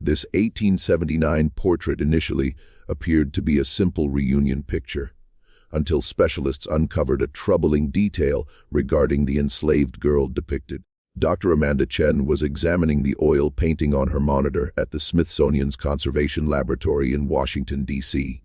This 1879 portrait initially appeared to be a simple reunion picture, until specialists uncovered a troubling detail regarding the enslaved girl depicted. Dr. Amanda Chen was examining the oil painting on her monitor at the Smithsonian's Conservation Laboratory in Washington, D.C.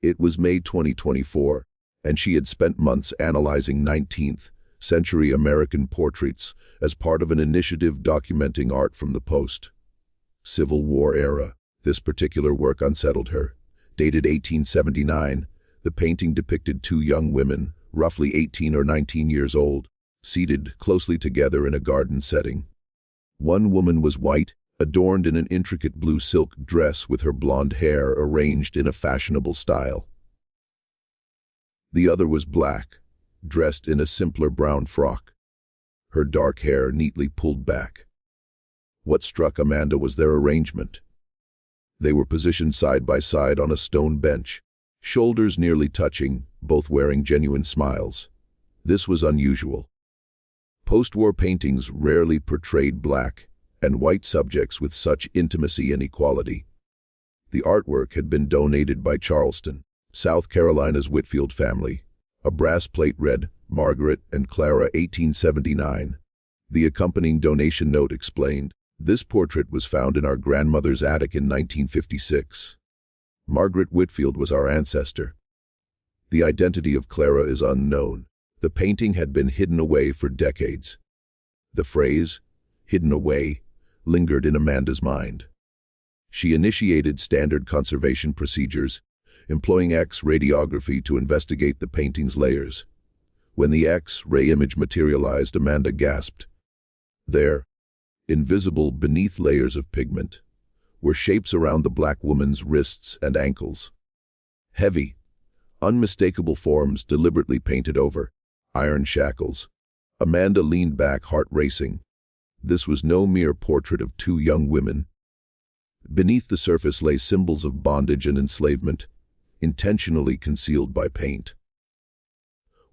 It was May 2024, and she had spent months analyzing 19th-century American portraits as part of an initiative documenting art from the post-Civil War era. This particular work unsettled her. Dated 1879, the painting depicted two young women, roughly 18 or 19 years old, seated closely together in a garden setting. One woman was white, adorned in an intricate blue silk dress with her blonde hair arranged in a fashionable style. The other was black, dressed in a simpler brown frock, her dark hair neatly pulled back. What struck Amanda was their arrangement. They were positioned side by side on a stone bench, shoulders nearly touching, both wearing genuine smiles. This was unusual. Post-war paintings rarely portrayed black and white subjects with such intimacy and equality. The artwork had been donated by Charleston, South Carolina's Whitfield family. A brass plate read, "Margaret and Clara, 1879. The accompanying donation note explained, "This portrait was found in our grandmother's attic in 1956. Margaret Whitfield was our ancestor." The identity of Clara is unknown. The painting had been hidden away for decades. The phrase, "hidden away," lingered in Amanda's mind. She initiated standard conservation procedures, employing X-ray radiography to investigate the painting's layers. When the X-ray image materialized, Amanda gasped. There, invisible beneath layers of pigment, were shapes around the black woman's wrists and ankles. Heavy, unmistakable forms deliberately painted over. Iron shackles. Amanda leaned back, heart racing. This was no mere portrait of two young women. Beneath the surface lay symbols of bondage and enslavement, intentionally concealed by paint.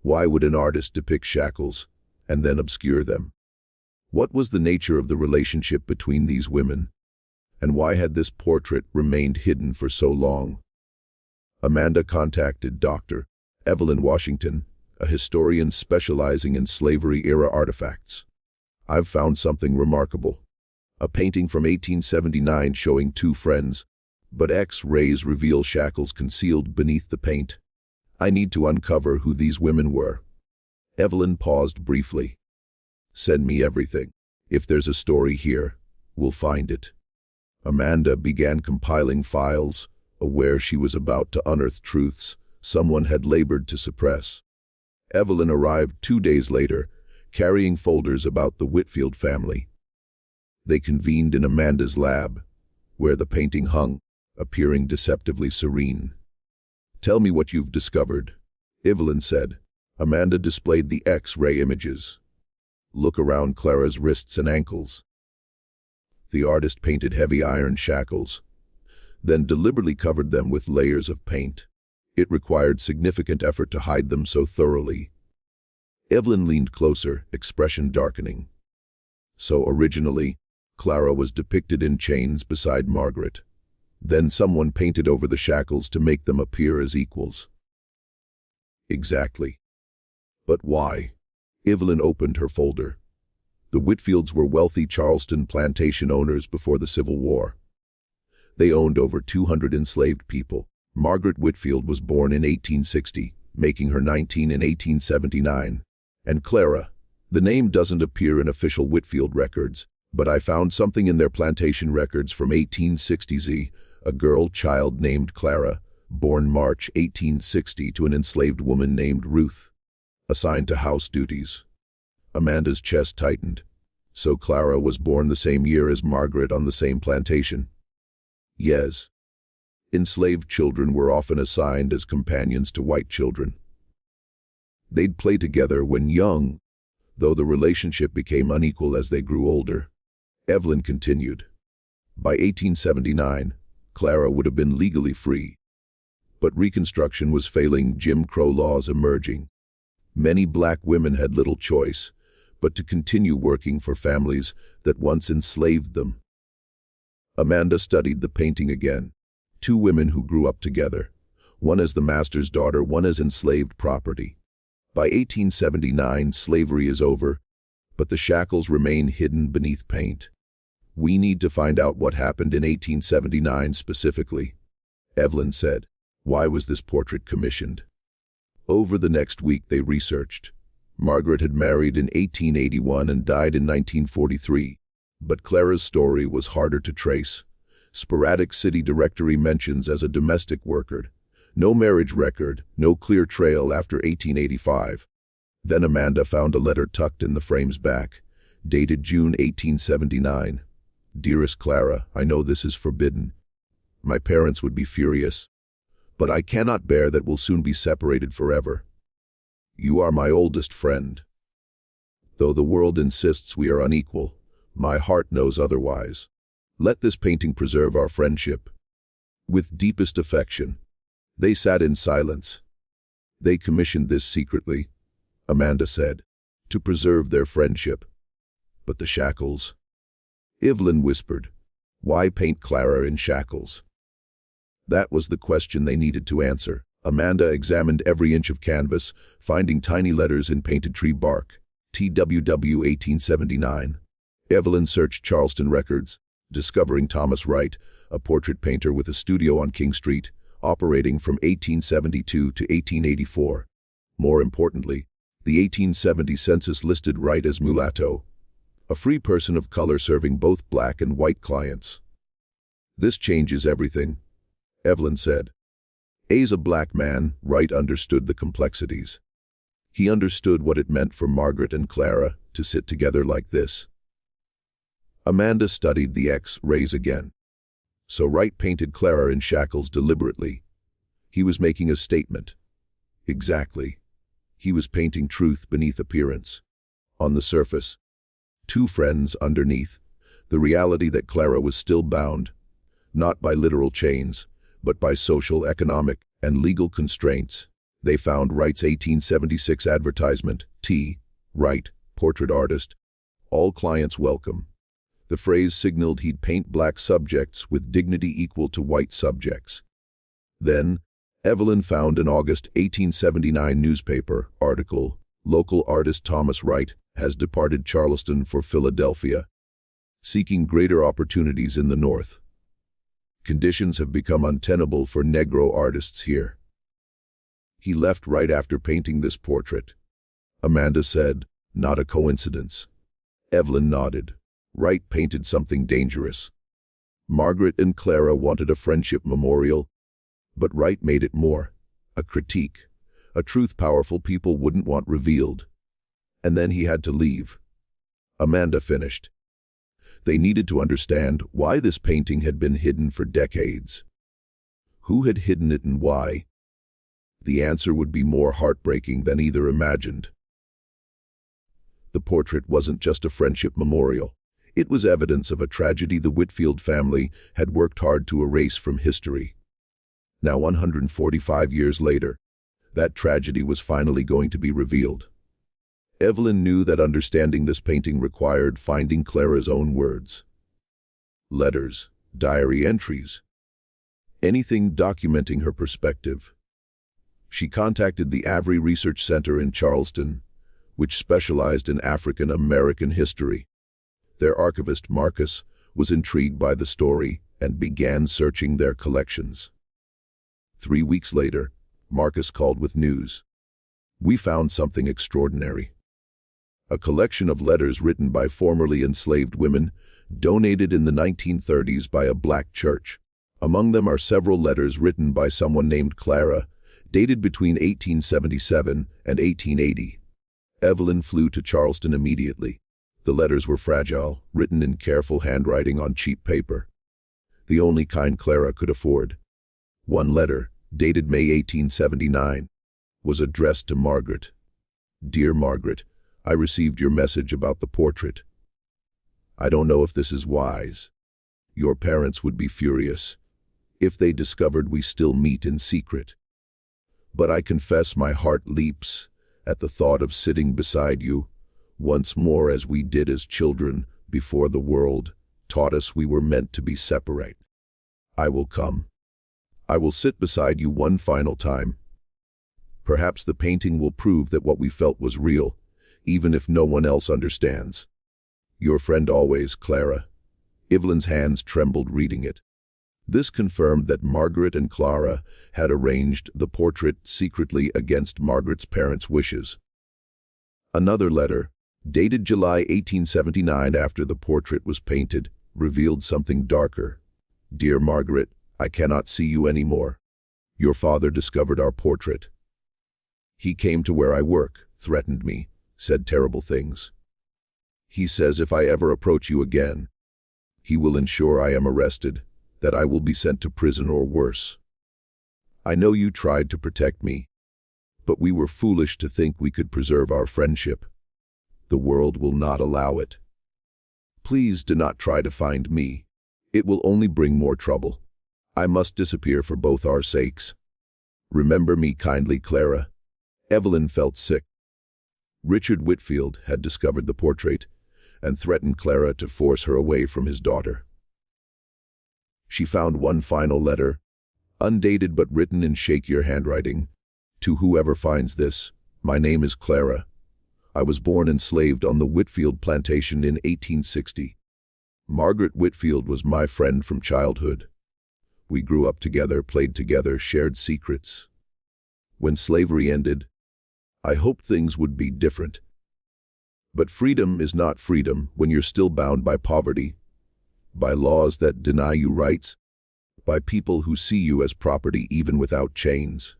Why would an artist depict shackles and then obscure them? What was the nature of the relationship between these women? And why had this portrait remained hidden for so long? Amanda contacted Dr. Evelyn Washington, a historian specializing in slavery-era artifacts. "I've found something remarkable. A painting from 1879 showing two friends, but X-rays reveal shackles concealed beneath the paint. I need to uncover who these women were." Evelyn paused briefly. "Send me everything. If there's a story here, we'll find it." Amanda began compiling files, aware she was about to unearth truths someone had labored to suppress. Evelyn arrived 2 days later, carrying folders about the Whitfield family. They convened in Amanda's lab, where the painting hung, appearing deceptively serene. "Tell me what you've discovered," Evelyn said. Amanda displayed the X-ray images. "Look around Clara's wrists and ankles." The artist painted heavy iron shackles, then deliberately covered them with layers of paint. It required significant effort to hide them so thoroughly. Evelyn leaned closer, expression darkening. "So originally, Clara was depicted in chains beside Margaret. Then someone painted over the shackles to make them appear as equals." "Exactly. But why?" Evelyn opened her folder. The Whitfields were wealthy Charleston plantation owners before the Civil War. They owned over 200 enslaved people. Margaret Whitfield was born in 1860, making her 19 in 1879. And Clara, the name doesn't appear in official Whitfield records, but I found something in their plantation records from 1860s, a girl child named Clara, born March 1860 to an enslaved woman named Ruth, assigned to house duties. Amanda's chest tightened. So Clara was born the same year as Margaret on the same plantation. Yes. Enslaved children were often assigned as companions to white children. They'd play together when young, though the relationship became unequal as they grew older. Evelyn continued. By 1879, Clara would have been legally free. But Reconstruction was failing, Jim Crow laws emerging. Many black women had little choice but to continue working for families that once enslaved them. Amanda studied the painting again. Two women who grew up together, one as the master's daughter, one as enslaved property. By 1879, slavery is over, but the shackles remain hidden beneath paint. We need to find out what happened in 1879 specifically, Evelyn said. Why was this portrait commissioned? Over the next week they researched. Margaret had married in 1881 and died in 1943, but Clara's story was harder to trace. Sporadic city directory mentions as a domestic worker. No marriage record, no clear trail after 1885. Then Amanda found a letter tucked in the frame's back, dated June 1879. Dearest Clara, I know this is forbidden. My parents would be furious, but I cannot bear that we'll soon be separated forever. You are my oldest friend. Though the world insists we are unequal, my heart knows otherwise. Let this painting preserve our friendship. With deepest affection. They sat in silence. They commissioned this secretly, Amanda said, to preserve their friendship. But the shackles? Evelyn whispered. Why paint Clara in shackles? That was the question they needed to answer. Amanda examined every inch of canvas, finding tiny letters in painted tree bark. TWW 1879. Evelyn searched Charleston records, discovering Thomas Wright, a portrait painter with a studio on King Street, operating from 1872 to 1884. More importantly, the 1870 census listed Wright as mulatto, a free person of color serving both black and white clients. This changes everything, Evelyn said. As a black man, Wright understood the complexities. He understood what it meant for Margaret and Clara to sit together like this. Amanda studied the X-rays again. So Wright painted Clara in shackles deliberately. He was making a statement. Exactly. He was painting truth beneath appearance. On the surface, two friends underneath, the reality that Clara was still bound, not by literal chains, but by social, economic, and legal constraints. They found Wright's 1876 advertisement, T. Wright, portrait artist. All clients welcome. The phrase signaled he'd paint black subjects with dignity equal to white subjects. Then, Evelyn found an August 1879 newspaper article, local artist Thomas Wright has departed Charleston for Philadelphia, seeking greater opportunities in the North. Conditions have become untenable for Negro artists here. He left right after painting this portrait. Amanda said, not a coincidence. Evelyn nodded. Wright painted something dangerous. Margaret and Clara wanted a friendship memorial, but Wright made it more, a critique, a truth powerful people wouldn't want revealed. And then he had to leave. Amanda finished. They needed to understand why this painting had been hidden for decades. Who had hidden it and why? The answer would be more heartbreaking than either imagined. The portrait wasn't just a friendship memorial. It was evidence of a tragedy the Whitfield family had worked hard to erase from history. Now 145 years later, that tragedy was finally going to be revealed. Evelyn knew that understanding this painting required finding Clara's own words. Letters, diary entries, anything documenting her perspective. She contacted the Avery Research Center in Charleston, which specialized in African American history. Their archivist, Marcus, was intrigued by the story and began searching their collections. 3 weeks later, Marcus called with news. We found something extraordinary. A collection of letters written by formerly enslaved women, donated in the 1930s by a black church. Among them are several letters written by someone named Clara, dated between 1877 and 1880. Evelyn flew to Charleston immediately. The letters were fragile, written in careful handwriting on cheap paper, the only kind Clara could afford. One letter, dated May 1879, was addressed to Margaret. Dear Margaret, I received your message about the portrait. I don't know if this is wise. Your parents would be furious if they discovered we still meet in secret. But I confess my heart leaps at the thought of sitting beside you once more as we did as children before the world taught us we were meant to be separate. I will come. I will sit beside you one final time. Perhaps the painting will prove that what we felt was real, even if no one else understands. Your friend always, Clara. Evelyn's hands trembled reading it. This confirmed that Margaret and Clara had arranged the portrait secretly against Margaret's parents' wishes. Another letter, dated July 1879 after the portrait was painted, revealed something darker. Dear Margaret, I cannot see you anymore. Your father discovered our portrait. He came to where I work, threatened me, said terrible things. He says if I ever approach you again, he will ensure I am arrested, that I will be sent to prison or worse. I know you tried to protect me, but we were foolish to think we could preserve our friendship. The world will not allow it. Please do not try to find me. It will only bring more trouble. I must disappear for both our sakes. Remember me kindly, Clara. Evelyn felt sick. Richard Whitfield had discovered the portrait and threatened Clara to force her away from his daughter. She found one final letter, undated but written in Shakespeare handwriting. To whoever finds this, my name is Clara. I was born enslaved on the Whitfield plantation in 1860. Margaret Whitfield was my friend from childhood. We grew up together, played together, shared secrets. When slavery ended, I hoped things would be different. But freedom is not freedom when you're still bound by poverty, by laws that deny you rights, by people who see you as property even without chains.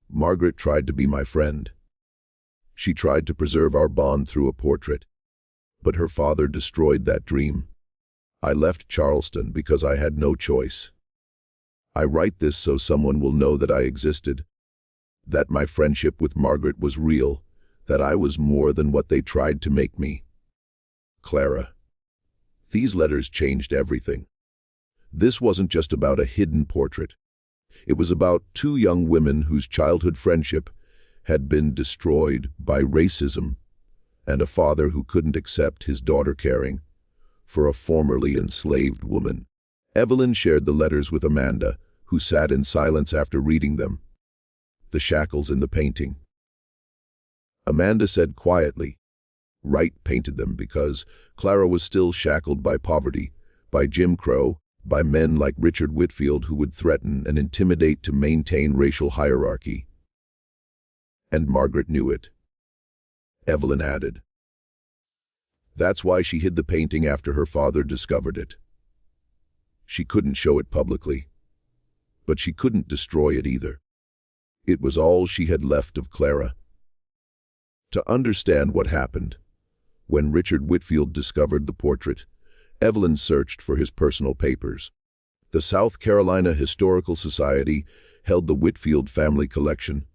Margaret tried to be my friend. She tried to preserve our bond through a portrait, but her father destroyed that dream. I left Charleston because I had no choice. I write this so someone will know that I existed, that my friendship with Margaret was real, that I was more than what they tried to make me. Clara. These letters changed everything. This wasn't just about a hidden portrait. It was about two young women whose childhood friendship had been destroyed by racism, and a father who couldn't accept his daughter caring for a formerly enslaved woman. Evelyn shared the letters with Amanda, who sat in silence after reading them. The shackles in the painting. Amanda said quietly, Wright painted them because Clara was still shackled by poverty, by Jim Crow, by men like Richard Whitfield who would threaten and intimidate to maintain racial hierarchy. And Margaret knew it. Evelyn added. That's why she hid the painting after her father discovered it. She couldn't show it publicly, but she couldn't destroy it either. It was all she had left of Clara. To understand what happened, when Richard Whitfield discovered the portrait, Evelyn searched for his personal papers. The South Carolina Historical Society held the Whitfield family collection,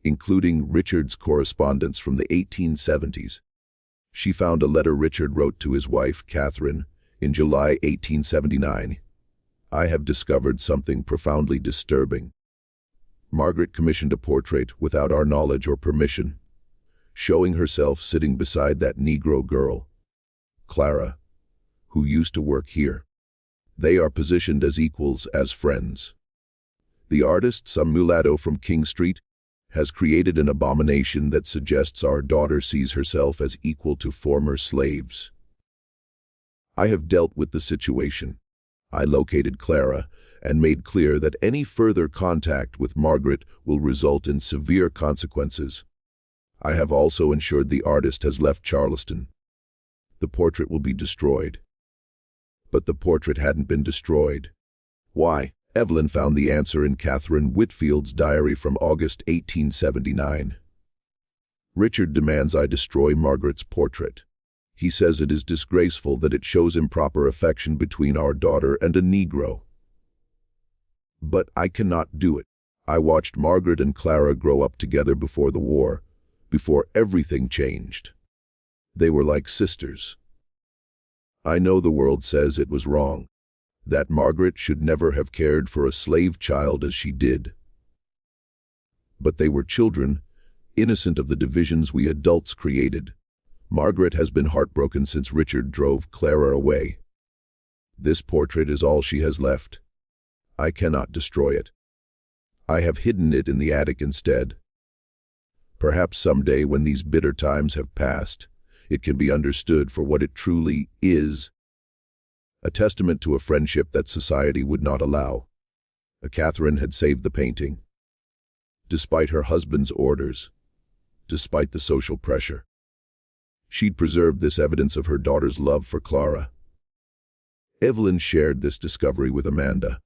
including Richard's correspondence from the 1870s. She found a letter Richard wrote to his wife, Catherine, in July 1879. I have discovered something profoundly disturbing. Margaret commissioned a portrait without our knowledge or permission, showing herself sitting beside that Negro girl, Clara, who used to work here. They are positioned as equals, as friends. The artist, some mulatto from King Street, has created an abomination that suggests our daughter sees herself as equal to former slaves. I have dealt with the situation. I located Clara and made clear that any further contact with Margaret will result in severe consequences. I have also ensured the artist has left Charleston. The portrait will be destroyed. But the portrait hadn't been destroyed. Why? Evelyn found the answer in Catherine Whitfield's diary from August 1879. Richard demands I destroy Margaret's portrait. He says it is disgraceful that it shows improper affection between our daughter and a Negro. But I cannot do it. I watched Margaret and Clara grow up together before the war, before everything changed. They were like sisters. I know the world says it was wrong, that Margaret should never have cared for a slave child as she did. But they were children, innocent of the divisions we adults created. Margaret has been heartbroken since Richard drove Clara away. This portrait is all she has left. I cannot destroy it. I have hidden it in the attic instead. Perhaps someday, when these bitter times have passed, it can be understood for what it truly is. A testament to a friendship that society would not allow. Catherine had saved the painting. Despite her husband's orders, despite the social pressure, she'd preserved this evidence of her daughter's love for Clara. Evelyn shared this discovery with Amanda.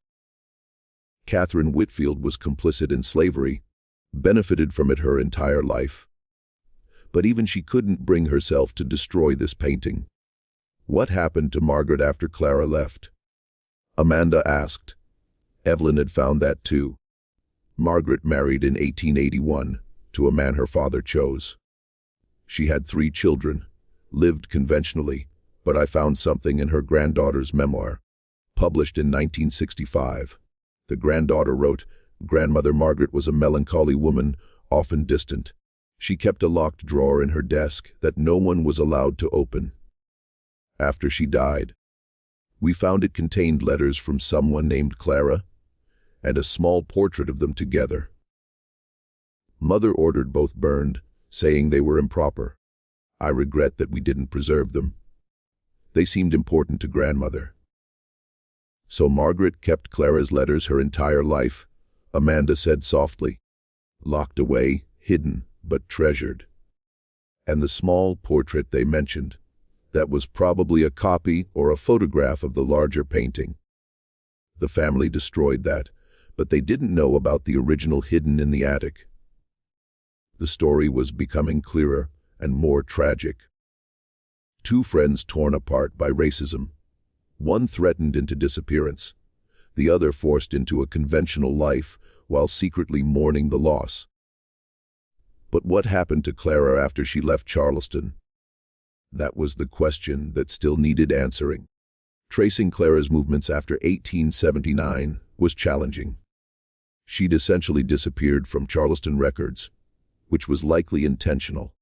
Catherine Whitfield was complicit in slavery, benefited from it her entire life. But even she couldn't bring herself to destroy this painting. What happened to Margaret after Clara left? Amanda asked. Evelyn had found that too. Margaret married in 1881 to a man her father chose. She had 3 children, lived conventionally, but I found something in her granddaughter's memoir, published in 1965. The granddaughter wrote, "Grandmother Margaret was a melancholy woman, often distant. She kept a locked drawer in her desk that no one was allowed to open. After she died, we found it contained letters from someone named Clara and a small portrait of them together. Mother ordered both burned, saying they were improper. I regret that we didn't preserve them. They seemed important to grandmother." So Margaret kept Clara's letters her entire life, Amanda said softly. Locked away, hidden, but treasured. And the small portrait they mentioned, that was probably a copy or a photograph of the larger painting. The family destroyed that, but they didn't know about the original hidden in the attic. The story was becoming clearer and more tragic. 2 friends torn apart by racism. One threatened into disappearance, the other forced into a conventional life while secretly mourning the loss. But what happened to Clara after she left Charleston? That was the question that still needed answering. Tracing Clara's movements after 1879 was challenging. She'd essentially disappeared from Charleston records, which was likely intentional.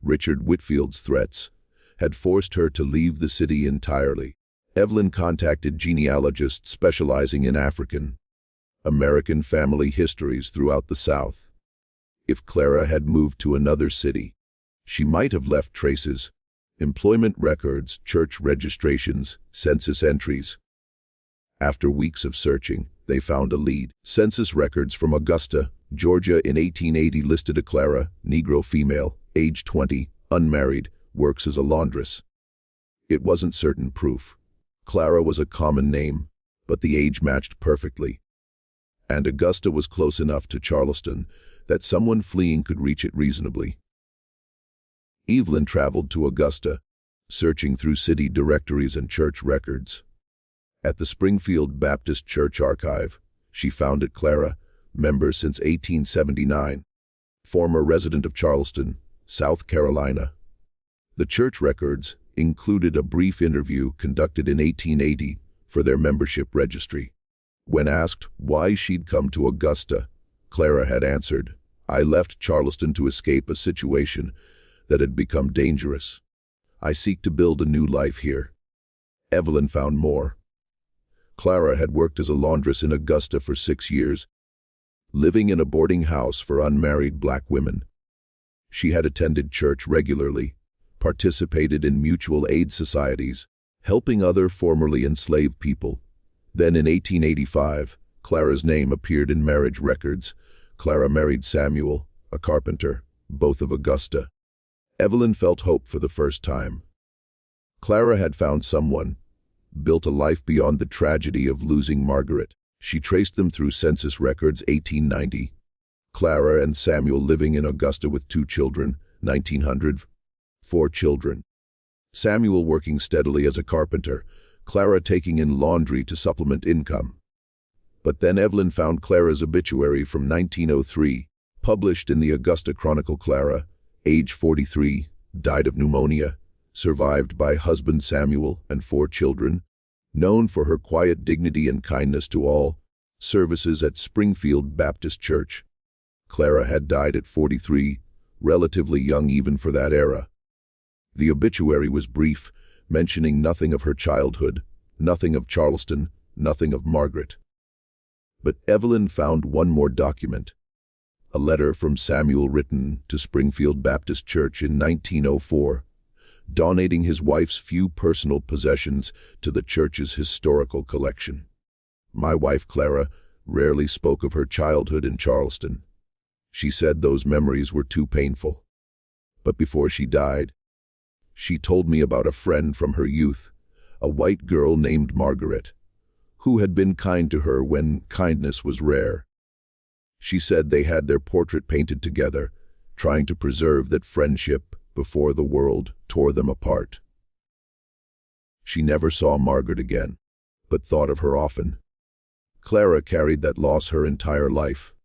Richard Whitfield's threats had forced her to leave the city entirely. Evelyn contacted genealogists specializing in African-American family histories throughout the South. If Clara had moved to another city, she might have left traces, employment records, church registrations, census entries. After weeks of searching, they found a lead. Census records from Augusta, Georgia in 1880 listed a Clara, Negro female, age 20, unmarried, works as a laundress. It wasn't certain proof. Clara was a common name, but the age matched perfectly. And Augusta was close enough to Charleston that someone fleeing could reach it reasonably. Evelyn traveled to Augusta, searching through city directories and church records. At the Springfield Baptist Church archive, she found it Clara, member since 1879, former resident of Charleston, South Carolina. The church records included a brief interview conducted in 1880 for their membership registry. When asked why she'd come to Augusta, Clara had answered, "I left Charleston to escape a situation that had become dangerous. I seek to build a new life here." Evelyn found more. Clara had worked as a laundress in Augusta for 6 years, living in a boarding house for unmarried black women. She had attended church regularly, participated in mutual aid societies, helping other formerly enslaved people. Then in 1885, Clara's name appeared in marriage records. Clara married Samuel, a carpenter, both of Augusta. Evelyn felt hope for the first time. Clara had found someone, built a life beyond the tragedy of losing Margaret. She traced them through census records 1890. Clara and Samuel living in Augusta with 2 children, 1900. 4 children. Samuel working steadily as a carpenter, Clara taking in laundry to supplement income. But then Evelyn found Clara's obituary from 1903, published in the Augusta Chronicle. Clara, age 43, died of pneumonia, survived by husband Samuel and 4 children, known for her quiet dignity and kindness to all, services at Springfield Baptist Church. Clara had died at 43, relatively young even for that era. The obituary was brief, mentioning nothing of her childhood, Nothing of Charleston, nothing of Margaret. But Evelyn found one more document. A letter from Samuel written to Springfield Baptist Church in 1904, donating his wife's few personal possessions to the church's historical collection. My wife, Clara, rarely spoke of her childhood in Charleston. She said those memories were too painful. But before she died, she told me about a friend from her youth, a white girl named Margaret, who had been kind to her when kindness was rare. She said they had their portrait painted together, trying to preserve that friendship before the world tore them apart. She never saw Margaret again, but thought of her often. Clara carried that loss her entire life.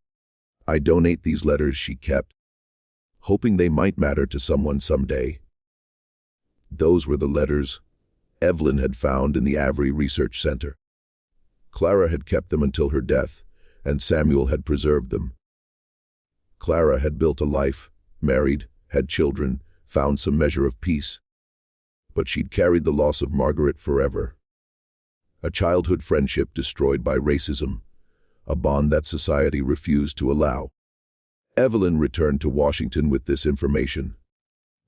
I donate these letters she kept, hoping they might matter to someone someday. Those were the letters Evelyn had found in the Avery Research Center. Clara had kept them until her death, and Samuel had preserved them. Clara had built a life, married, had children, found some measure of peace. But she'd carried the loss of Margaret forever. A childhood friendship destroyed by racism, a bond that society refused to allow. Evelyn returned to Washington with this information.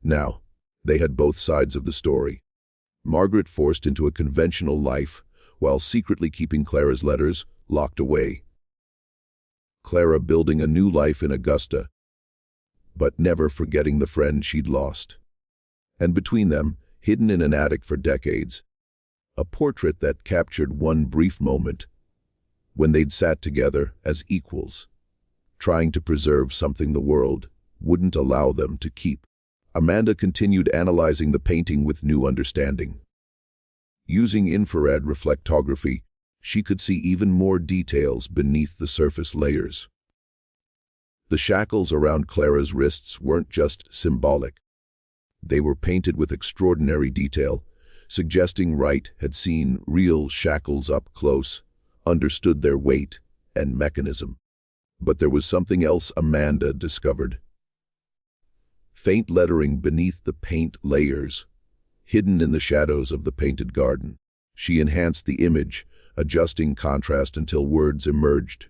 Now, they had both sides of the story. Margaret forced into a conventional life, while secretly keeping Clara's letters locked away. Clara building a new life in Augusta, but never forgetting the friend she'd lost. And between them, hidden in an attic for decades, a portrait that captured one brief moment when they'd sat together as equals, trying to preserve something the world wouldn't allow them to keep. Amanda continued analyzing the painting with new understanding. Using infrared reflectography, she could see even more details beneath the surface layers. The shackles around Clara's wrists weren't just symbolic. They were painted with extraordinary detail, suggesting Wright had seen real shackles up close, understood their weight and mechanism. But there was something else Amanda discovered. Faint lettering beneath the paint layers, hidden in the shadows of the painted garden. She enhanced the image, adjusting contrast until words emerged.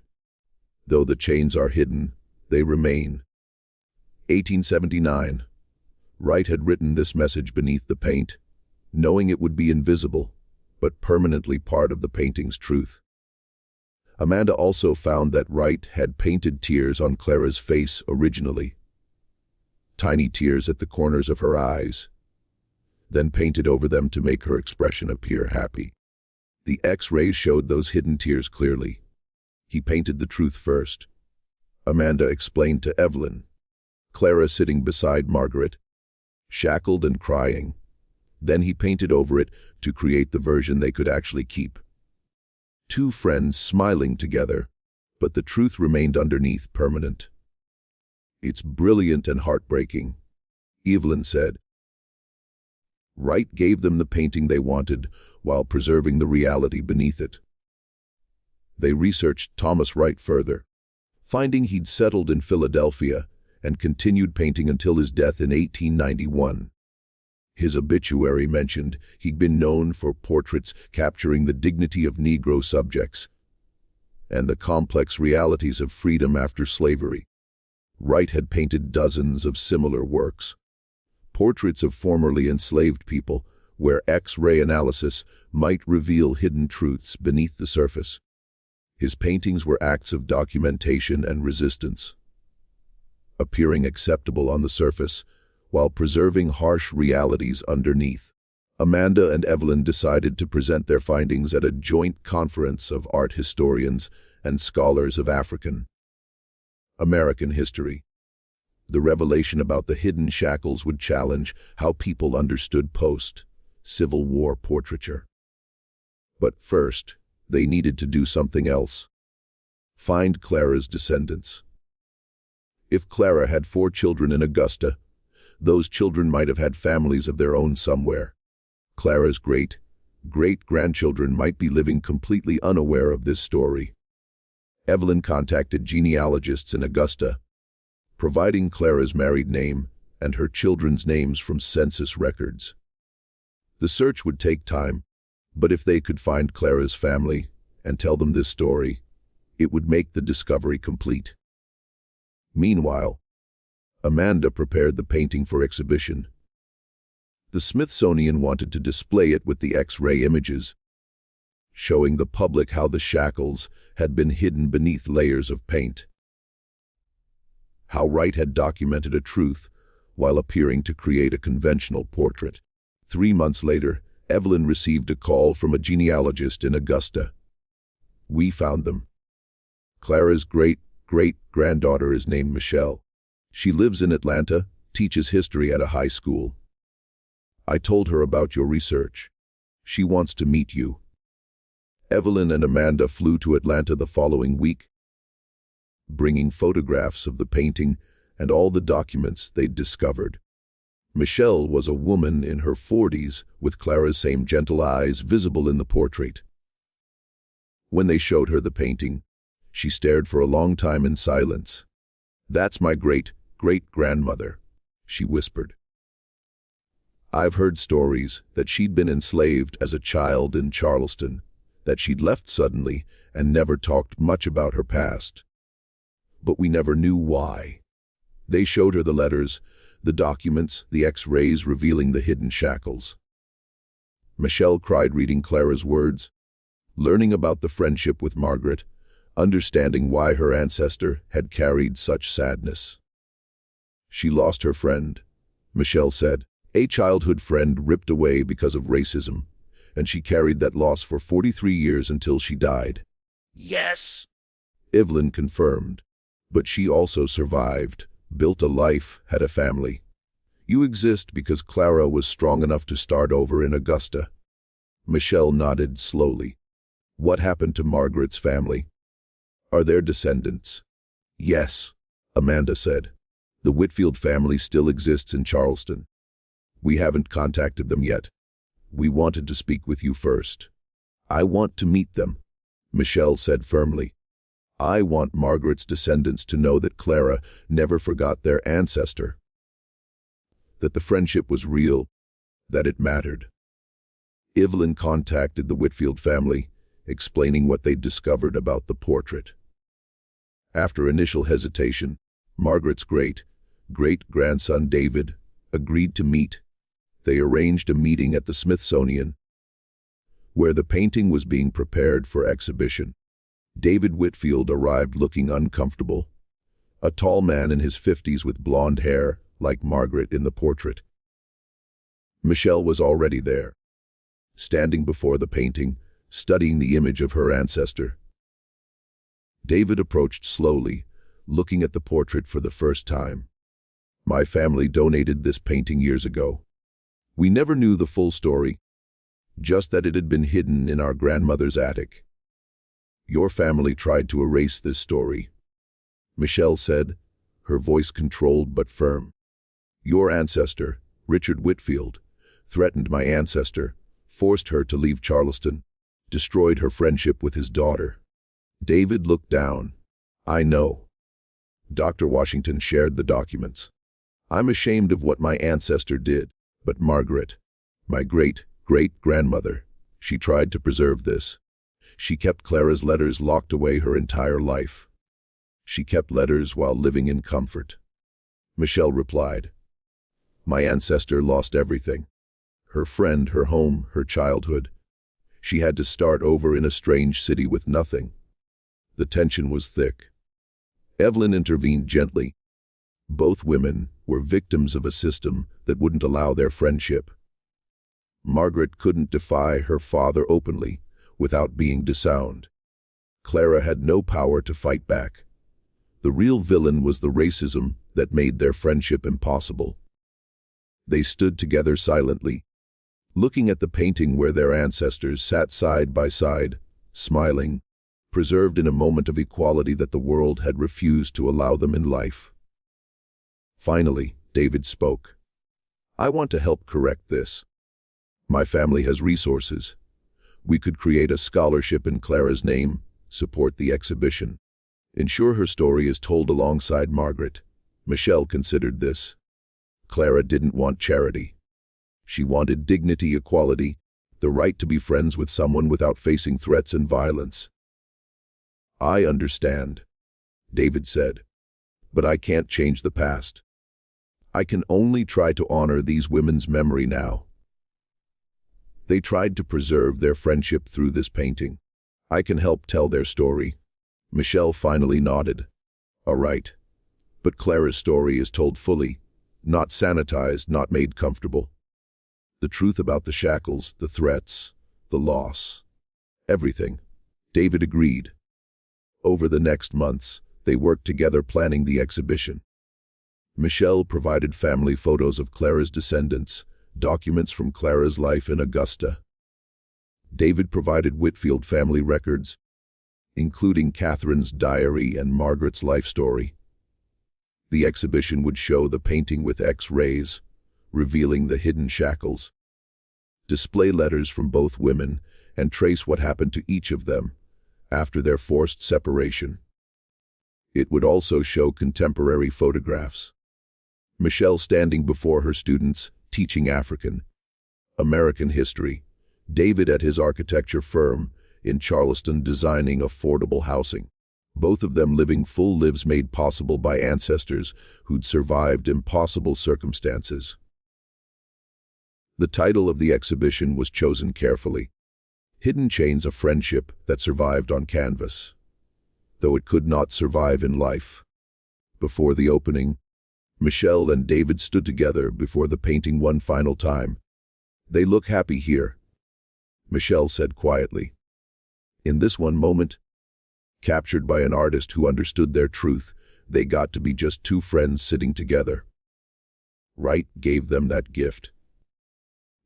Though the chains are hidden, they remain. 1879. Wright had written this message beneath the paint, knowing it would be invisible, but permanently part of the painting's truth. Amanda also found that Wright had painted tears on Clara's face originally. Tiny tears at the corners of her eyes, then painted over them to make her expression appear happy. The X-rays showed those hidden tears clearly. He painted the truth first. Amanda explained to Evelyn. Clara sitting beside Margaret, shackled and crying. Then he painted over it to create the version they could actually keep. Two friends smiling together, but the truth remained underneath, permanent. It's brilliant and heartbreaking, Evelyn said. Wright gave them the painting they wanted while preserving the reality beneath it. They researched Thomas Wright further, finding he'd settled in Philadelphia and continued painting until his death in 1891. His obituary mentioned he'd been known for portraits capturing the dignity of Negro subjects and the complex realities of freedom after slavery. Wright had painted dozens of similar works, portraits of formerly enslaved people, where X-ray analysis might reveal hidden truths beneath the surface. His paintings were acts of documentation and resistance, appearing acceptable on the surface while preserving harsh realities underneath. Amanda and Evelyn decided to present their findings at a joint conference of art historians and scholars of African-American history. The revelation about the hidden shackles would challenge how people understood post-Civil War portraiture. But first, they needed to do something else. Find Clara's descendants. If Clara had 4 children in Augusta, those children might have had families of their own somewhere. Clara's great-grandchildren might be living completely unaware of this story. Evelyn contacted genealogists in Augusta, providing Clara's married name and her children's names from census records. The search would take time, But if they could find Clara's family and tell them this story, it would make the discovery complete. Meanwhile, Amanda prepared the painting for exhibition. The Smithsonian wanted to display it with the X-ray images, showing the public how the shackles had been hidden beneath layers of paint. How Wright had documented a truth while appearing to create a conventional portrait. 3 months later, Evelyn received a call from a genealogist in Augusta. "We found them. Clara's great-great-granddaughter is named Michelle. She lives in Atlanta, teaches history at a high school. I told her about your research. She wants to meet you." Evelyn and Amanda flew to Atlanta the following week, bringing photographs of the painting and all the documents they'd discovered. Michelle was a woman in her 40s with Clara's same gentle eyes visible in the portrait. When they showed her the painting, she stared for a long time in silence. "That's my great-great-grandmother," she whispered. "I've heard stories that she'd been enslaved as a child in Charleston, that she'd left suddenly and never talked much about her past. But we never knew why." They showed her the letters, the documents, the X-rays revealing the hidden shackles. Michelle cried reading Clara's words, learning about the friendship with Margaret, understanding why her ancestor had carried such sadness. "She lost her friend," Michelle said, "a childhood friend ripped away because of racism, and she carried that loss for 43 years until she died." "Yes," Evelyn confirmed. "But she also survived, built a life, had a family. You exist because Clara was strong enough to start over in Augusta." Michelle nodded slowly. "What happened to Margaret's family? Are there descendants?" "Yes," Amanda said. "The Whitfield family still exists in Charleston. We haven't contacted them yet. We wanted to speak with you first." "I want to meet them," Michelle said firmly. "I want Margaret's descendants to know that Clara never forgot their ancestor, that the friendship was real, that it mattered." Evelyn contacted the Whitfield family, explaining what they'd discovered about the portrait. After initial hesitation, Margaret's great-great-grandson David agreed to meet. They arranged a meeting at the Smithsonian, where the painting was being prepared for exhibition. David Whitfield arrived looking uncomfortable, a tall man in his 50s with blonde hair, like Margaret in the portrait. Michelle was already there, standing before the painting, studying the image of her ancestor. David approached slowly, looking at the portrait for the first time. "My family donated this painting years ago. We never knew the full story, just that it had been hidden in our grandmother's attic. Your family tried to erase this story," Michelle said, her voice controlled but firm. "Your ancestor, Richard Whitfield, threatened my ancestor, forced her to leave Charleston, destroyed her friendship with his daughter." David looked down. "I know. Dr. Washington shared the documents. I'm ashamed of what my ancestor did, but Margaret, my great-great-grandmother, she tried to preserve this. She kept Clara's letters locked away her entire life. She kept letters while living in comfort." Michelle replied, "My ancestor lost everything. Her friend, her home, her childhood. She had to start over in a strange city with nothing." The tension was thick. Evelyn intervened gently. Both women were victims of a system that wouldn't allow their friendship. Margaret couldn't defy her father openly without being disowned. Clara had no power to fight back. The real villain was the racism that made their friendship impossible. They stood together silently, looking at the painting where their ancestors sat side by side, smiling, preserved in a moment of equality that the world had refused to allow them in life. Finally, David spoke. "I want to help correct this. My family has resources. We could create a scholarship in Clara's name, support the exhibition, ensure her story is told alongside Margaret." Michelle considered this. Clara didn't want charity. She wanted dignity, equality, the right to be friends with someone without facing threats and violence. "I understand," David said, "but I can't change the past. I can only try to honor these women's memory now." They tried to preserve their friendship through this painting. "I can help tell their story." Michelle finally nodded. "All right. But Clara's story is told fully, not sanitized, not made comfortable. The truth about the shackles, the threats, the loss, everything." David agreed. Over the next months, they worked together planning the exhibition. Michelle provided family photos of Clara's descendants, documents from Clara's life in Augusta. David provided Whitfield family records, including Catherine's diary and Margaret's life story. The exhibition would show the painting with X-rays, revealing the hidden shackles, display letters from both women, and trace what happened to each of them after their forced separation. It would also show contemporary photographs. Michelle standing before her students, teaching African American history. David at his architecture firm in Charleston designing affordable housing. Both of them living full lives made possible by ancestors who'd survived impossible circumstances. The title of the exhibition was chosen carefully. Hidden Chains of Friendship That Survived on Canvas, though it could not survive in life. Before the opening, Michelle and David stood together before the painting one final time. "They look happy here," Michelle said quietly. In this one moment, captured by an artist who understood their truth, they got to be just two friends sitting together. Right gave them that gift.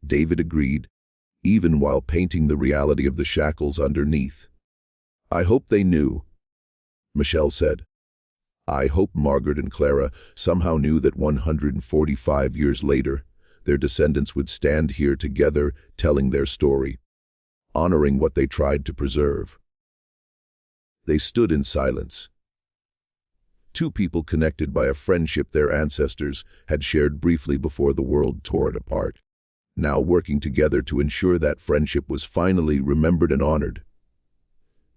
David agreed, even while painting the reality of the shackles underneath. "I hope they knew," Michelle said. "I hope Margaret and Clara somehow knew that 145 years later, their descendants would stand here together telling their story, honoring what they tried to preserve." They stood in silence. Two people connected by a friendship their ancestors had shared briefly before the world tore it apart, now working together to ensure that friendship was finally remembered and honored.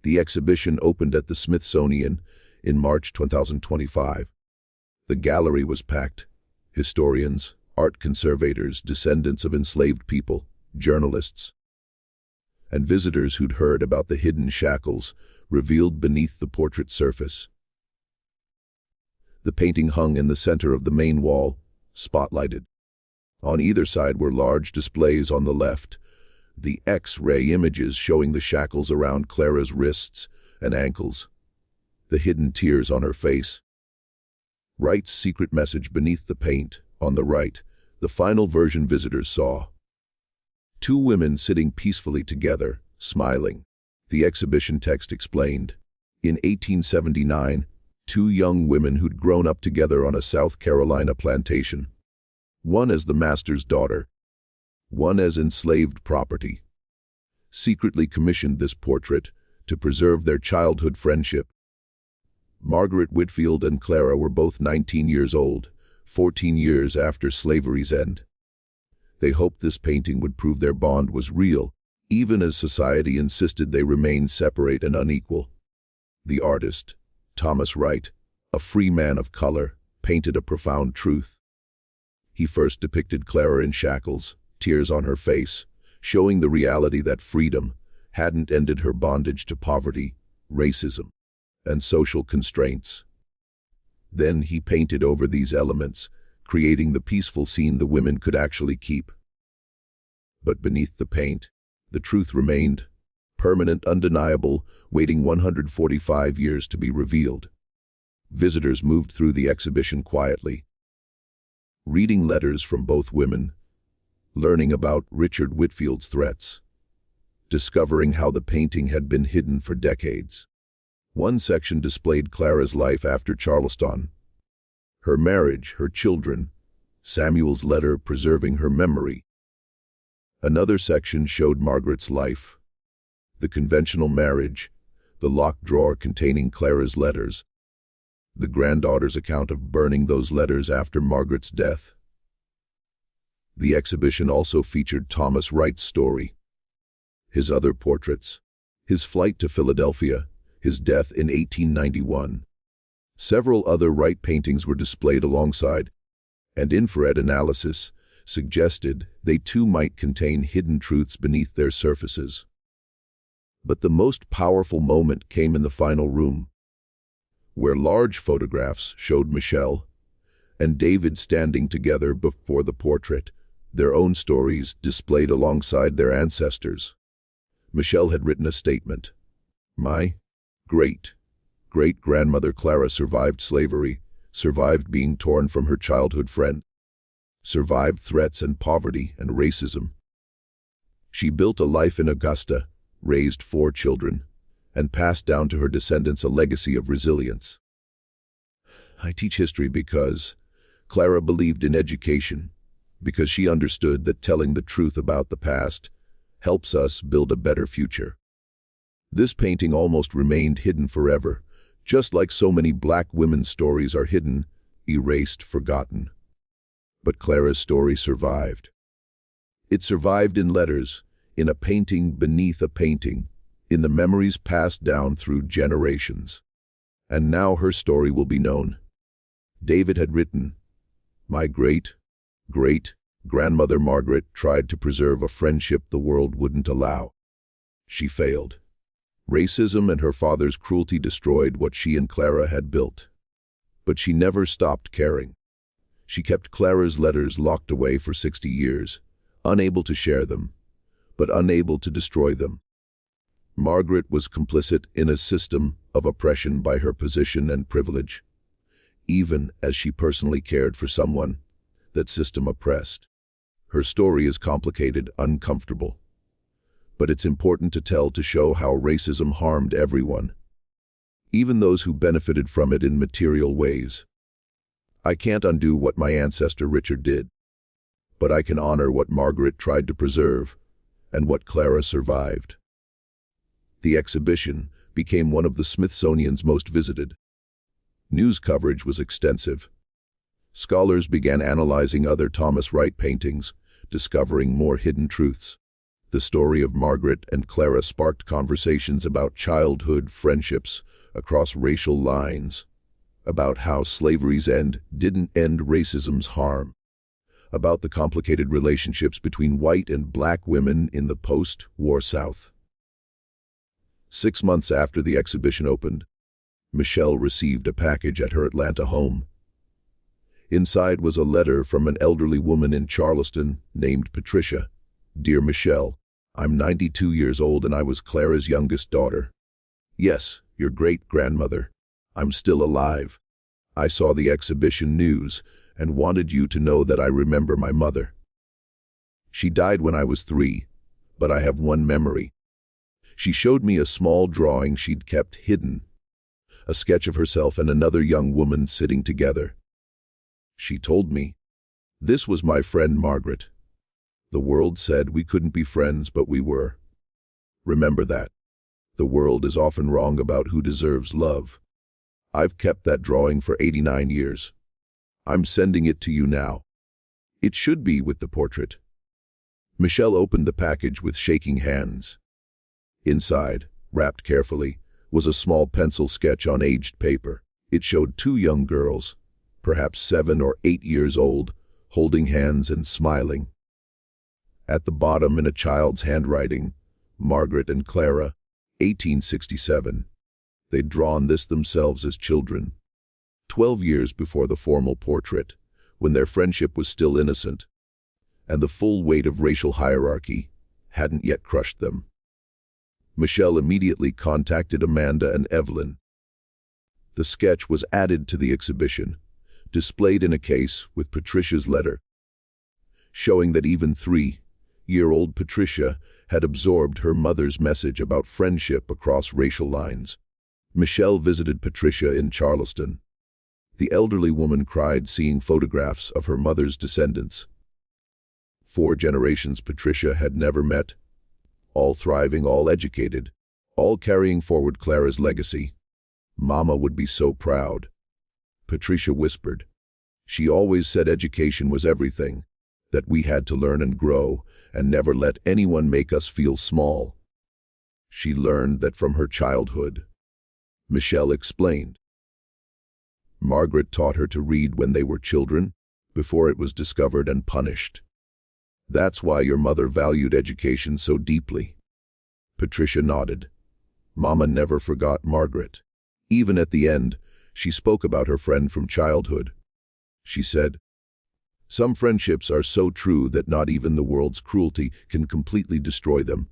The exhibition opened at the Smithsonian in March 2025. The gallery was packed. Historians, art conservators, descendants of enslaved people, journalists, and visitors who'd heard about the hidden shackles revealed beneath the portrait surface. The painting hung in the center of the main wall, spotlighted. On either side were large displays. On the left, the X-ray images showing the shackles around Clara's wrists and ankles, the hidden tears on her face. Wright's secret message beneath the paint. On the right, the final version visitors saw. Two women sitting peacefully together, smiling. The exhibition text explained. In 1879, two young women who'd grown up together on a South Carolina plantation. One as the master's daughter, one as enslaved property. Secretly commissioned this portrait to preserve their childhood friendship. Margaret Whitfield and Clara were both 19 years old, 14 years after slavery's end. They hoped this painting would prove their bond was real, even as society insisted they remain separate and unequal. The artist, Thomas Wright, a free man of color, painted a profound truth. He first depicted Clara in shackles, tears on her face, showing the reality that freedom hadn't ended her bondage to poverty, racism, and social constraints. Then he painted over these elements, creating the peaceful scene the women could actually keep. But beneath the paint, the truth remained, permanent, undeniable, waiting 145 years to be revealed. Visitors moved through the exhibition quietly, reading letters from both women, learning about Richard Whitfield's threats, discovering how the painting had been hidden for decades. One section displayed Clara's life after Charleston, her marriage, her children, Samuel's letter preserving her memory. Another section showed Margaret's life, the conventional marriage, the locked drawer containing Clara's letters, the granddaughter's account of burning those letters after Margaret's death. The exhibition also featured Thomas Wright's story, his other portraits, his flight to Philadelphia, his death in 1891. Several other Wright paintings were displayed alongside, and infrared analysis suggested they too might contain hidden truths beneath their surfaces. But the most powerful moment came in the final room, where large photographs showed Michelle and David standing together before the portrait, their own stories displayed alongside their ancestors. Michelle had written a statement. My great-great-grandmother Clara survived slavery, survived being torn from her childhood friend, survived threats and poverty and racism. She built a life in Augusta, raised 4 children, and passed down to her descendants a legacy of resilience. I teach history because Clara believed in education, because she understood that telling the truth about the past helps us build a better future. This painting almost remained hidden forever, just like so many Black women's stories are hidden, erased, forgotten. But Clara's story survived. It survived in letters, in a painting beneath a painting, in the memories passed down through generations. And now her story will be known. David had written, "My great-great-grandmother Margaret tried to preserve a friendship the world wouldn't allow. She failed. Racism and her father's cruelty destroyed what she and Clara had built. But she never stopped caring. She kept Clara's letters locked away for 60 years, unable to share them, but unable to destroy them. Margaret was complicit in a system of oppression by her position and privilege. Even as she personally cared for someone that system oppressed. Her story is complicated, uncomfortable. But it's important to tell to show how racism harmed everyone, even those who benefited from it in material ways. I can't undo what my ancestor Richard did, but I can honor what Margaret tried to preserve and what Clara survived. The exhibition became one of the Smithsonian's most visited. News coverage was extensive. Scholars began analyzing other Thomas Wright paintings, discovering more hidden truths. The story of Margaret and Clara sparked conversations about childhood friendships across racial lines, about how slavery's end didn't end racism's harm, about the complicated relationships between white and Black women in the post-war South. 6 months after the exhibition opened, Michelle received a package at her Atlanta home. Inside was a letter from an elderly woman in Charleston named Patricia. "Dear Michelle, I'm 92 years old and I was Clara's youngest daughter. Yes, your great-grandmother. I'm still alive. I saw the exhibition news and wanted you to know that I remember my mother. She died when I was 3, but I have one memory. She showed me a small drawing she'd kept hidden, a sketch of herself and another young woman sitting together. She told me, this was my friend Margaret. The world said we couldn't be friends, but we were. Remember that. The world is often wrong about who deserves love. I've kept that drawing for 89 years. I'm sending it to you now. It should be with the portrait." Michelle opened the package with shaking hands. Inside, wrapped carefully, was a small pencil sketch on aged paper. It showed 2 young girls, perhaps 7 or 8 years old, holding hands and smiling. At the bottom, in a child's handwriting, Margaret and Clara, 1867. They'd drawn this themselves as children, 12 years before the formal portrait, when their friendship was still innocent, and the full weight of racial hierarchy hadn't yet crushed them. Michelle immediately contacted Amanda and Evelyn. The sketch was added to the exhibition, displayed in a case with Patricia's letter, showing that even 3-year-old Patricia had absorbed her mother's message about friendship across racial lines. Michelle visited Patricia in Charleston. The elderly woman cried seeing photographs of her mother's descendants. 4 generations Patricia had never met, all thriving, all educated, all carrying forward Clara's legacy. "Mama would be so proud," Patricia whispered. "She always said education was everything, that we had to learn and grow, and never let anyone make us feel small." She learned that from her childhood. Michelle explained. Margaret taught her to read when they were children, before it was discovered and punished. That's why your mother valued education so deeply. Patricia nodded. Mama never forgot Margaret. Even at the end, she spoke about her friend from childhood. She said, "Some friendships are so true that not even the world's cruelty can completely destroy them."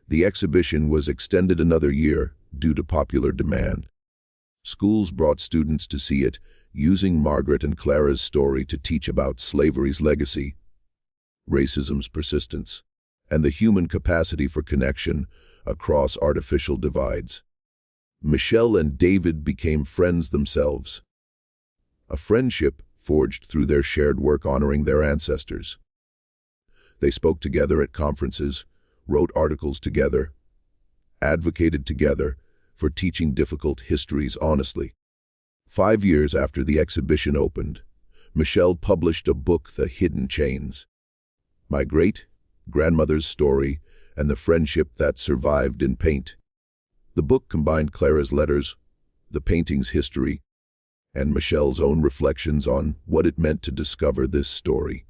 The exhibition was extended another year due to popular demand. Schools brought students to see it, using Margaret and Clara's story to teach about slavery's legacy, racism's persistence, and the human capacity for connection across artificial divides. Michelle and David became friends themselves. A friendship forged through their shared work honoring their ancestors. They spoke together at conferences, wrote articles together, advocated together for teaching difficult histories honestly. 5 years after the exhibition opened, Michelle published a book, The Hidden Chains: My Great-Grandmother's Story and the Friendship That Survived in Paint. The book combined Clara's letters, the painting's history, and Michelle's own reflections on what it meant to discover this story.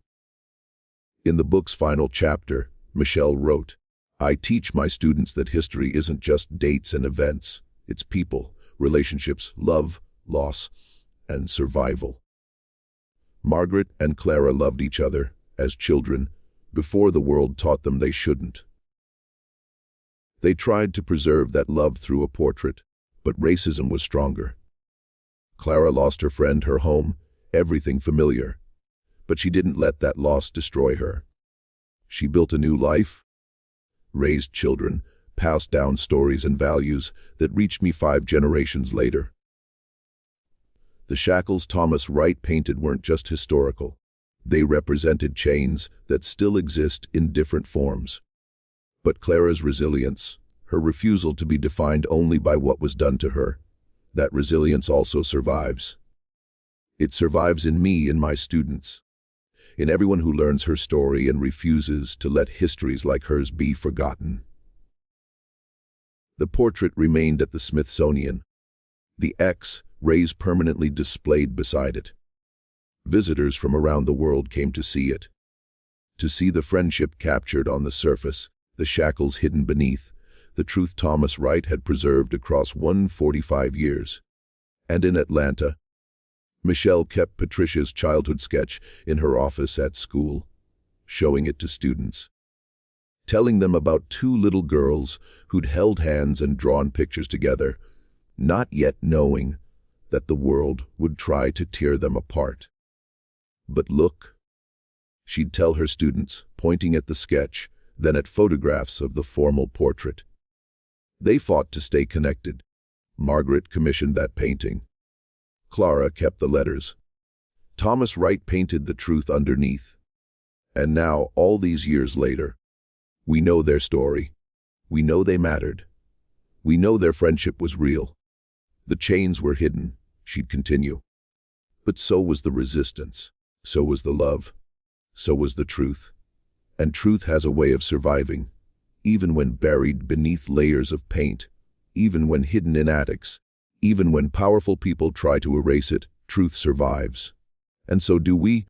In the book's final chapter, Michelle wrote, "I teach my students that history isn't just dates and events. It's people, relationships, love, loss, and survival." Margaret and Clara loved each other as children before the world taught them they shouldn't. They tried to preserve that love through a portrait, but racism was stronger. Clara lost her friend, her home, everything familiar, but she didn't let that loss destroy her. She built a new life, raised children, passed down stories and values that reached me 5 generations later. The shackles Thomas Wright painted weren't just historical. They represented chains that still exist in different forms. But Clara's resilience, her refusal to be defined only by what was done to her, that resilience also survives. It survives in me, in my students, in everyone who learns her story and refuses to let histories like hers be forgotten. The portrait remained at the Smithsonian, the X-rays permanently displayed beside it. Visitors from around the world came to see it, to see the friendship captured on the surface, the shackles hidden beneath, the truth Thomas Wright had preserved across 145 years. And in Atlanta, Michelle kept Patricia's childhood sketch in her office at school, showing it to students, telling them about 2 little girls who'd held hands and drawn pictures together, not yet knowing that the world would try to tear them apart. "But look," she'd tell her students, pointing at the sketch, then at photographs of the formal portrait. They fought to stay connected. Margaret commissioned that painting. Clara kept the letters. Thomas Wright painted the truth underneath. And now, all these years later, we know their story. We know they mattered. We know their friendship was real. The chains were hidden, she'd continue. But so was the resistance. So was the love. So was the truth. And truth has a way of surviving, even when buried beneath layers of paint, even when hidden in attics, even when powerful people try to erase it, truth survives. And so do we,